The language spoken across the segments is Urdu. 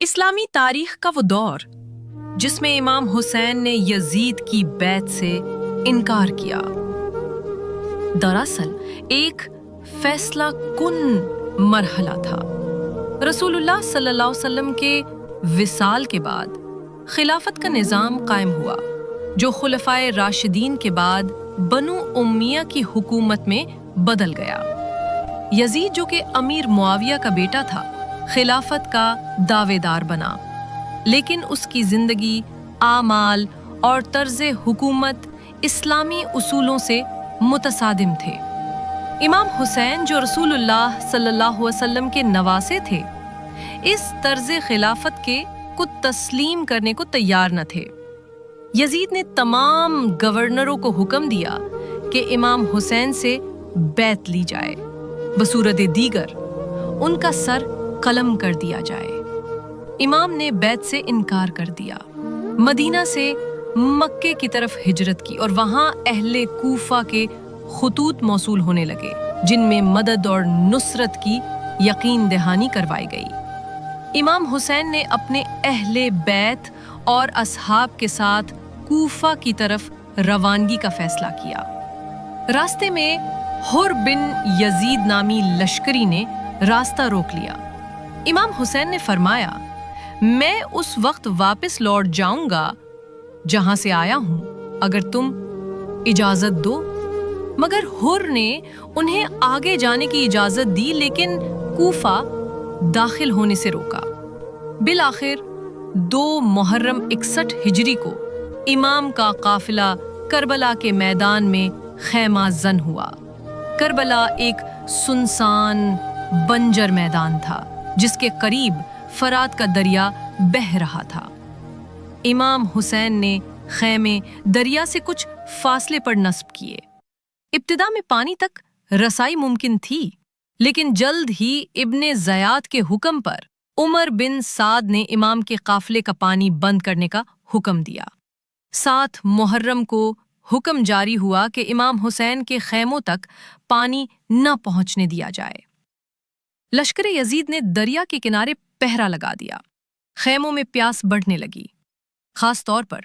اسلامی تاریخ کا وہ دور جس میں امام حسین نے یزید کی بیعت سے انکار کیا، دراصل ایک فیصلہ کن مرحلہ تھا۔ رسول اللہ صلی اللہ علیہ وسلم کے وصال کے بعد خلافت کا نظام قائم ہوا جو خلفائے راشدین کے بعد بنو امیہ کی حکومت میں بدل گیا۔ یزید جو کہ امیر معاویہ کا بیٹا تھا خلافت کا دعوے دار بنا، لیکن اس کی زندگی، اعمال اور طرز حکومت اسلامی اصولوں سے متصادم تھے۔ امام حسین جو رسول اللہ صلی اللہ علیہ وسلم کے نواسے تھے، اس طرز خلافت کو تسلیم کرنے کو تیار نہ تھے۔ یزید نے تمام گورنروں کو حکم دیا کہ امام حسین سے بیعت لی جائے، بصورت دیگر ان کا سر قلم کر دیا جائے۔ امام نے بیعت سے انکار کر دیا، مدینہ سے مکے کی طرف ہجرت کی اور وہاں اہل کوفہ کے خطوط موصول ہونے لگے جن میں مدد اور نصرت کی یقین دہانی کروائی گئی۔ امام حسین نے اپنے اہل بیت اور اصحاب کے ساتھ کوفہ کی طرف روانگی کا فیصلہ کیا۔ راستے میں حر بن یزید نامی لشکری نے راستہ روک لیا۔ امام حسین نے فرمایا، میں اس وقت واپس لوٹ جاؤں گا جہاں سے آیا ہوں اگر تم اجازت دو، مگر حر نے انہیں آگے جانے کی اجازت دی لیکن کوفہ داخل ہونے سے روکا۔ بالآخر 2 محرم 61 ہجری کو امام کا قافلہ کربلا کے میدان میں خیمہ زن ہوا۔ کربلا ایک سنسان بنجر میدان تھا جس کے قریب فرات کا دریا بہہ رہا تھا۔ امام حسین نے خیمے دریا سے کچھ فاصلے پر نصب کیے۔ ابتدا میں پانی تک رسائی ممکن تھی، لیکن جلد ہی ابن زیاد کے حکم پر عمر بن سعد نے امام کے قافلے کا پانی بند کرنے کا حکم دیا۔ 7 محرم کو حکم جاری ہوا کہ امام حسین کے خیموں تک پانی نہ پہنچنے دیا جائے۔ لشکر یزید نے دریا کے کنارے پہرا لگا دیا۔ خیموں میں پیاس بڑھنے لگی، خاص طور پر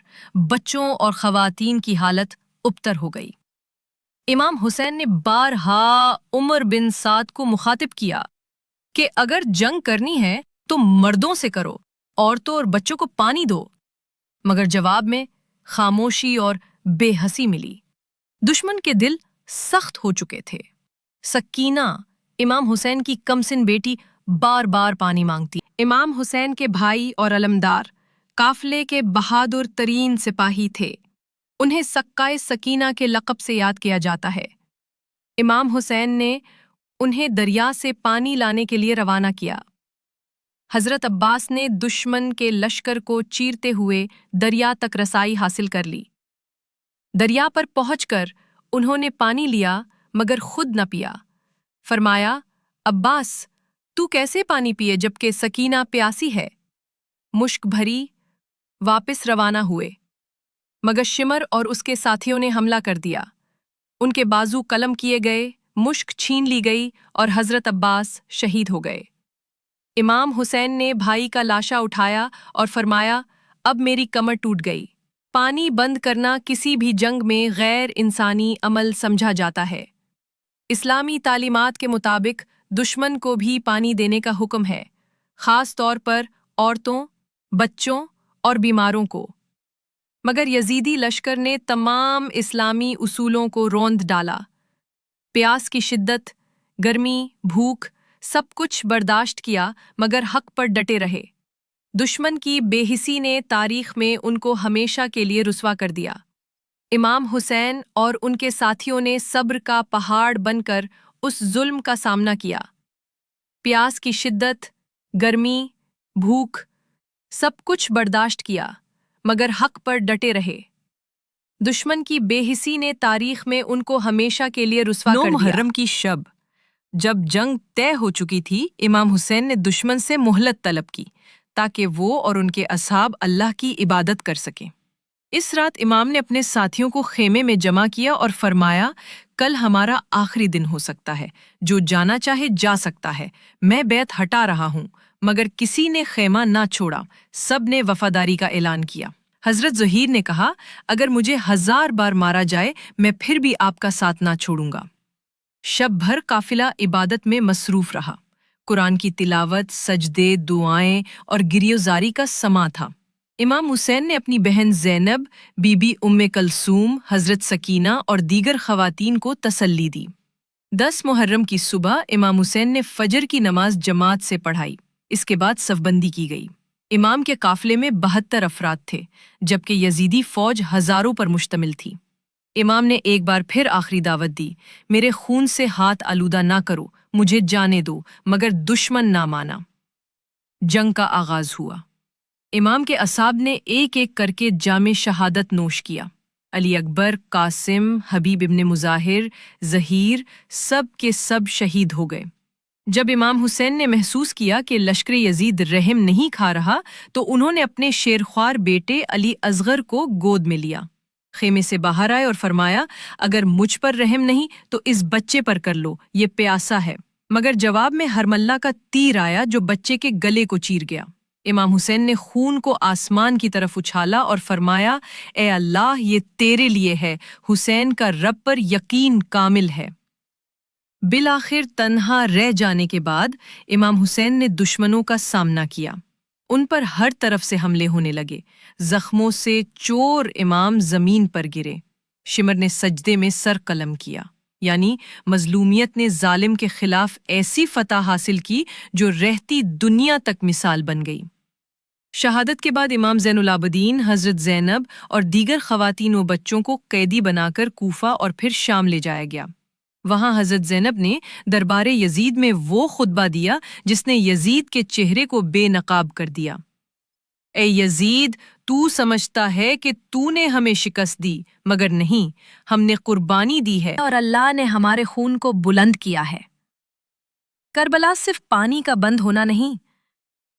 بچوں اور خواتین کی حالت ابتر ہو گئی۔ امام حسین نے بارہا عمر بن سعد کو مخاطب کیا کہ اگر جنگ کرنی ہے تو مردوں سے کرو، عورتوں اور بچوں کو پانی دو، مگر جواب میں خاموشی اور بے حسی ملی۔ دشمن کے دل سخت ہو چکے تھے۔ سکینہ امام حسین کی کمسن بیٹی بار بار پانی مانگتی۔ امام حسین کے بھائی اور علمدار قافلے کے بہادر ترین سپاہی تھے، انہیں سکائے سکینہ کے لقب سے یاد کیا جاتا ہے۔ امام حسین نے انہیں دریا سے پانی لانے کے لیے روانہ کیا۔ حضرت عباس نے دشمن کے لشکر کو چیرتے ہوئے دریا تک رسائی حاصل کر لی۔ دریا پر پہنچ کر انہوں نے پانی لیا مگر خود نہ پیا۔ فرمایا، عباس تو کیسے پانی پیے جبکہ سکینہ پیاسی ہے؟ مشک بھری واپس روانہ ہوئے، مگر شمر اور اس کے ساتھیوں نے حملہ کر دیا۔ ان کے بازو قلم کیے گئے، مشک چھین لی گئی اور حضرت عباس شہید ہو گئے۔ امام حسین نے بھائی کا لاشا اٹھایا اور فرمایا، اب میری کمر ٹوٹ گئی۔ پانی بند کرنا کسی بھی جنگ میں غیر انسانی عمل سمجھا جاتا ہے۔ اسلامی تعلیمات کے مطابق دشمن کو بھی پانی دینے کا حکم ہے، خاص طور پر عورتوں، بچوں اور بیماروں کو۔ مگر یزیدی لشکر نے تمام اسلامی اصولوں کو روند ڈالا۔ پیاس کی شدت، گرمی، بھوک، سب کچھ برداشت کیا مگر حق پر ڈٹے رہے۔ دشمن کی بے حسی نے تاریخ میں ان کو ہمیشہ کے لیے رسوا کر دیا۔ امام حسین اور ان کے ساتھیوں نے صبر کا پہاڑ بن کر اس ظلم کا سامنا کیا۔ پیاس کی شدت، گرمی، بھوک، سب کچھ برداشت کیا مگر حق پر ڈٹے رہے۔ دشمن کی بے حسی نے تاریخ میں ان کو ہمیشہ کے لیے رسوا کر دیا۔ 9 محرم کی شب جب جنگ طے ہو چکی تھی، امام حسین نے دشمن سے مہلت طلب کی تاکہ وہ اور ان کے اصحاب اللہ کی عبادت کر سکیں۔ اس رات امام نے اپنے ساتھیوں کو خیمے میں جمع کیا اور فرمایا، کل ہمارا آخری دن ہو سکتا ہے، جو جانا چاہے جا سکتا ہے، میں بیعت ہٹا رہا ہوں، مگر کسی نے خیمہ نہ چھوڑا، سب نے وفاداری کا اعلان کیا۔ حضرت زہیر نے کہا، اگر مجھے 1000 بار مارا جائے میں پھر بھی آپ کا ساتھ نہ چھوڑوں گا۔ شب بھر قافلہ عبادت میں مصروف رہا۔ قرآن کی تلاوت، سجدے، دعائیں اور گریوزاری کا سماع تھا۔ امام حسین نے اپنی بہن زینب، بی بی ام کلثوم، حضرت سکینہ اور دیگر خواتین کو تسلی دی۔ 10 محرم کی صبح امام حسین نے فجر کی نماز جماعت سے پڑھائی۔ اس کے بعد صف بندی کی گئی۔ امام کے قافلے میں 72 افراد تھے، جبکہ یزیدی فوج ہزاروں پر مشتمل تھی۔ امام نے ایک بار پھر آخری دعوت دی، میرے خون سے ہاتھ آلودہ نہ کرو، مجھے جانے دو، مگر دشمن نہ مانا۔ جنگ کا آغاز ہوا۔ امام کے اصحاب نے ایک ایک کر کے جام شہادت نوش کیا۔ علی اکبر، قاسم، حبیب ابن مظاہر، ظہیر، سب کے سب شہید ہو گئے۔ جب امام حسین نے محسوس کیا کہ لشکر یزید رحم نہیں کھا رہا تو انہوں نے اپنے شیرخوار بیٹے علی اصغر کو گود میں لیا۔ خیمے سے باہر آئے اور فرمایا، اگر مجھ پر رحم نہیں تو اس بچے پر کر لو، یہ پیاسا ہے۔ مگر جواب میں حرملہ کا تیر آیا جو بچے کے گلے کو چیر گیا۔ امام حسین نے خون کو آسمان کی طرف اچھالا اور فرمایا، اے اللہ، یہ تیرے لیے ہے، حسین کا رب پر یقین کامل ہے۔ بالآخر تنہا رہ جانے کے بعد امام حسین نے دشمنوں کا سامنا کیا۔ ان پر ہر طرف سے حملے ہونے لگے۔ زخموں سے چور امام زمین پر گرے۔ شمر نے سجدے میں سر قلم کیا، یعنی مظلومیت نے ظالم کے خلاف ایسی فتح حاصل کی جو رہتی دنیا تک مثال بن گئی۔ شہادت کے بعد امام زین العابدین، حضرت زینب اور دیگر خواتین و بچوں کو قیدی بنا کر کوفہ اور پھر شام لے جایا گیا۔ وہاں حضرت زینب نے دربار یزید میں وہ خطبہ دیا جس نے یزید کے چہرے کو بے نقاب کر دیا۔ اے یزید، تو سمجھتا ہے کہ تو نے ہمیں شکست دی، مگر نہیں، ہم نے قربانی دی ہے اور اللہ نے ہمارے خون کو بلند کیا ہے۔ کربلا صرف پانی کا بند ہونا نہیں،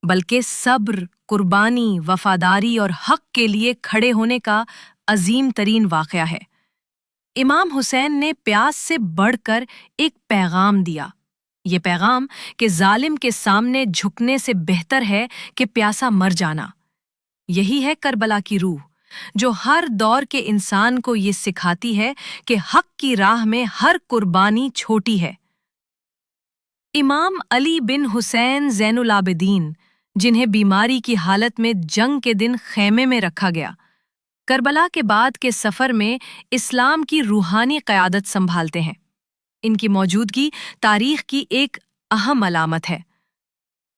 بلکہ صبر، قربانی، وفاداری اور حق کے لیے کھڑے ہونے کا عظیم ترین واقعہ ہے۔ امام حسین نے پیاس سے بڑھ کر ایک پیغام دیا۔ یہ پیغام کہ ظالم کے سامنے جھکنے سے بہتر ہے کہ پیاسا مر جانا۔ یہی ہے کربلا کی روح، جو ہر دور کے انسان کو یہ سکھاتی ہے کہ حق کی راہ میں ہر قربانی چھوٹی ہے۔ امام علی بن حسین زین العابدین، جنہیں بیماری کی حالت میں جنگ کے دن خیمے میں رکھا گیا، کربلا کے بعد کے سفر میں اسلام کی روحانی قیادت سنبھالتے ہیں۔ ان کی موجودگی تاریخ کی ایک اہم علامت ہے۔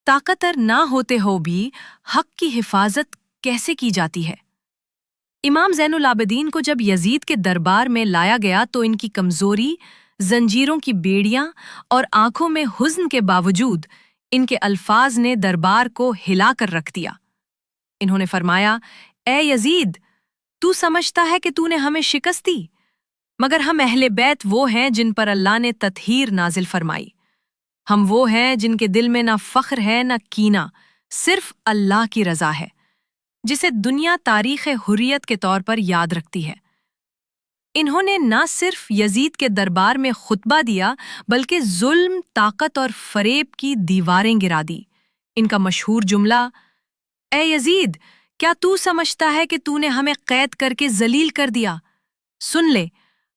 طاقتور نہ ہوتے ہو بھی حق کی حفاظت کیسے کی جاتی ہے؟ امام زین العابدین کو جب یزید کے دربار میں لایا گیا تو ان کی کمزوری، زنجیروں کی بیڑیاں اور آنکھوں میں حزن کے باوجود ان کے الفاظ نے دربار کو ہلا کر رکھ دیا۔ انہوں نے فرمایا، اے یزید، تو سمجھتا ہے کہ تو نے ہمیں شکست دی، مگر ہم اہل بیت وہ ہیں جن پر اللہ نے تطہیر نازل فرمائی۔ ہم وہ ہیں جن کے دل میں نہ فخر ہے نہ کینہ، صرف اللہ کی رضا ہے، جسے دنیا تاریخ حریت کے طور پر یاد رکھتی ہے۔ انہوں نے نہ صرف یزید کے دربار میں خطبہ دیا بلکہ ظلم، طاقت اور فریب کی دیواریں گرا دی۔ ان کا مشہور جملہ، اے یزید، کیا تو سمجھتا ہے کہ تو نے ہمیں قید کر کے ذلیل کر دیا؟ سن لے،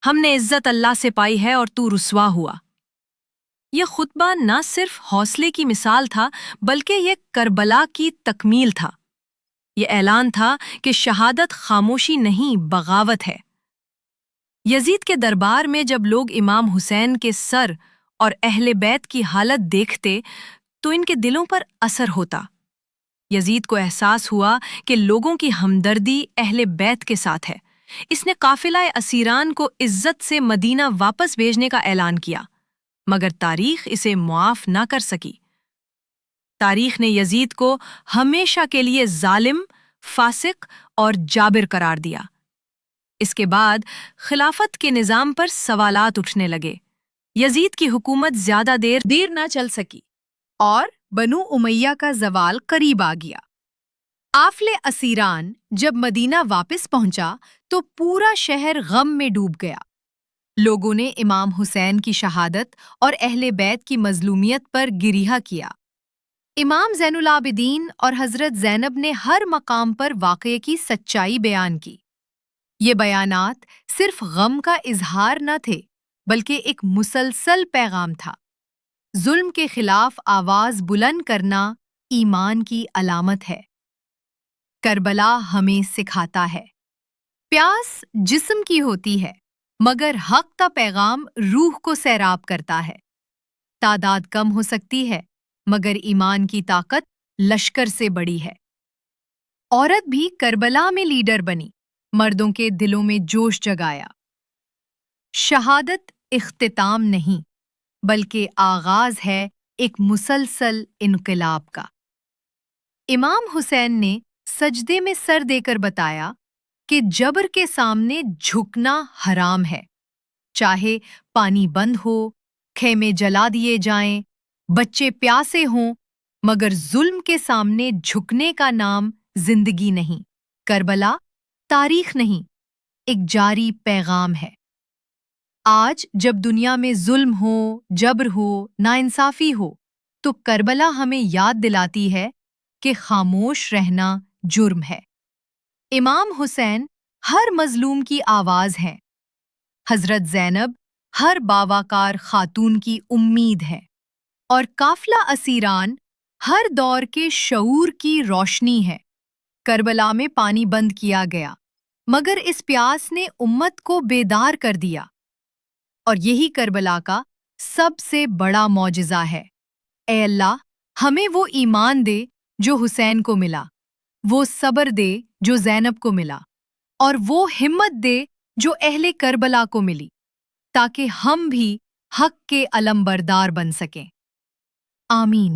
ہم نے عزت اللہ سے پائی ہے اور تو رسوا ہوا۔ یہ خطبہ نہ صرف حوصلے کی مثال تھا بلکہ یہ کربلا کی تکمیل تھا۔ یہ اعلان تھا کہ شہادت خاموشی نہیں، بغاوت ہے۔ یزید کے دربار میں جب لوگ امام حسین کے سر اور اہل بیت کی حالت دیکھتے تو ان کے دلوں پر اثر ہوتا۔ یزید کو احساس ہوا کہ لوگوں کی ہمدردی اہل بیت کے ساتھ ہے۔ اس نے قافلہ اسیران کو عزت سے مدینہ واپس بھیجنے کا اعلان کیا، مگر تاریخ اسے معاف نہ کر سکی۔ تاریخ نے یزید کو ہمیشہ کے لیے ظالم، فاسق اور جابر قرار دیا۔ اس کے بعد خلافت کے نظام پر سوالات اٹھنے لگے۔ یزید کی حکومت زیادہ دیر نہ چل سکی اور بنو امیہ کا زوال قریب آ گیا۔ قافلہ اسیران جب مدینہ واپس پہنچا تو پورا شہر غم میں ڈوب گیا۔ لوگوں نے امام حسین کی شہادت اور اہل بیت کی مظلومیت پر گریہ کیا۔ امام زین العابدین اور حضرت زینب نے ہر مقام پر واقعے کی سچائی بیان کی۔ یہ بیانات صرف غم کا اظہار نہ تھے، بلکہ ایک مسلسل پیغام تھا۔ ظلم کے خلاف آواز بلند کرنا ایمان کی علامت ہے۔ کربلا ہمیں سکھاتا ہے، پیاس جسم کی ہوتی ہے، مگر حق کا پیغام روح کو سیراب کرتا ہے۔ تعداد کم ہو سکتی ہے، مگر ایمان کی طاقت لشکر سے بڑی ہے۔ عورت بھی کربلا میں لیڈر بنی، مردوں کے دلوں میں جوش جگایا۔ شہادت اختتام نہیں، بلکہ آغاز ہے ایک مسلسل انقلاب کا۔ امام حسین نے سجدے میں سر دے کر بتایا کہ جبر کے سامنے جھکنا حرام ہے، چاہے پانی بند ہو، خیمے جلا دیے جائیں، بچے پیاسے ہوں، مگر ظلم کے سامنے جھکنے کا نام زندگی نہیں۔ کربلا تاریخ نہیں، ایک جاری پیغام ہے۔ آج جب دنیا میں ظلم ہو، جبر ہو، ناانصافی ہو، تو کربلا ہمیں یاد دلاتی ہے کہ خاموش رہنا جرم ہے۔ امام حسین ہر مظلوم کی آواز ہیں، حضرت زینب ہر باوقار خاتون کی امید ہے، اور قافلہ اسیران ہر دور کے شعور کی روشنی ہے۔ کربلا میں پانی بند کیا گیا، مگر اس پیاس نے امت کو بیدار کر دیا، اور یہی کربلا کا سب سے بڑا معجزہ ہے۔ اے اللہ، ہمیں وہ ایمان دے جو حسین کو ملا، وہ صبر دے جو زینب کو ملا، اور وہ ہمت دے جو اہل کربلا کو ملی، تاکہ ہم بھی حق کے علم بردار بن سکیں۔ آمین۔